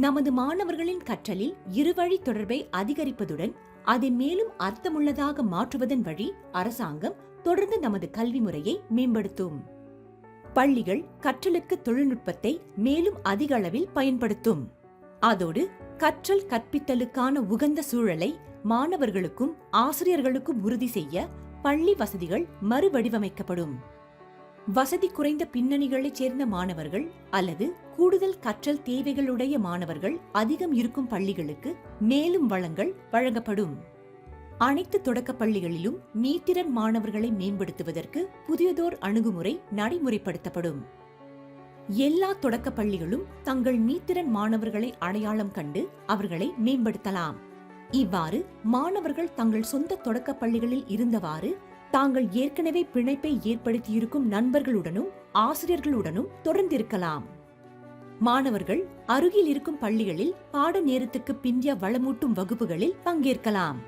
நமது மாணவர்களின் கற்றலில் இருவழி தொடர்பை அதிகரிப்பதுடன் அதை மேலும் அர்த்தமுள்ளதாக மாற்றுவதன் வழி அரசாங்கம் தொடர்ந்து நமது கல்வி முறையை மேம்படுத்தும். பள்ளிகள் கற்றலுக்கு தொழில்நுட்பத்தை மேலும் அதிக அளவில் பயன்படுத்தும். அதோடு கற்றல் கற்பித்தலுக்கான உகந்த சூழலை மாணவர்களுக்கும் ஆசிரியர்களுக்கும் உறுதி செய்ய பள்ளி வசதிகள் மறுவடிவமைக்கப்படும். வசதி குறைந்த பின்னணிகளைச் சேர்ந்த மாணவர்கள் அல்லது கூடுதல் கற்றல் தேவைகளுடைய மாணவர்கள் அதிகம் இருக்கும் பள்ளிகளுக்கு மேலும் வளங்கள் வழங்கப்படும். அனைத்து தொடக்கப் பள்ளிகளிலும் மீத்திறன் மாணவர்களை மேம்படுத்துவதற்கு புதியதோர் அணுகுமுறை நடைமுறைப்படுத்தப்படும். எல்லா தொடக்கப் பள்ளிகளும் தங்கள் மீத்திறன் மாணவர்களை அடையாளம் கண்டு அவர்களை மேம்படுத்தலாம். இவ்வாறு மாணவர்கள் தங்கள் சொந்த தொடக்கப் பள்ளிகளில் இருந்தவாறு தாங்கள் ஏற்கனவே பிணைப்பை ஏற்படுத்தியிருக்கும் நண்பர்களுடனும் ஆசிரியர்களுடனும் தொடர்ந்திருக்கலாம். மாணவர்கள் அருகில் இருக்கும் பள்ளிகளில் பாட நேரத்துக்கு பிந்திய வளமூட்டும் வகுப்புகளில் பங்கேற்கலாம்.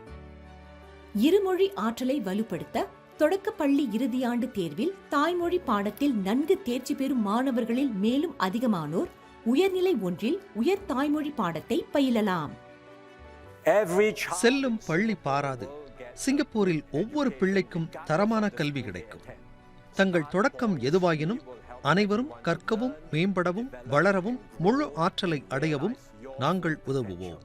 இருமொழி ஆற்றலை வலுப்படுத்த தொடக்கப்பள்ளி இறுதியாண்டு தேர்வில் தாய்மொழி பாடத்தில் நன்கு தேர்ச்சி பெறும் மாணவர்களில் மேலும் அதிகமானோர் உயர்நிலை ஒன்றில் உயர் தாய்மொழி பாடத்தை பயிலலாம். செல்லும் பள்ளி பாராது. சிங்கப்பூரில் ஒவ்வொரு பிள்ளைக்கும் தரமான கல்வி கிடைக்கும். தங்கள் தொடக்கம் எதுவாயினும் அனைவரும் கற்கவும் மேம்படவும் வளரவும் முழு ஆற்றலை அடையவும் நாங்கள் உதவுவோம்.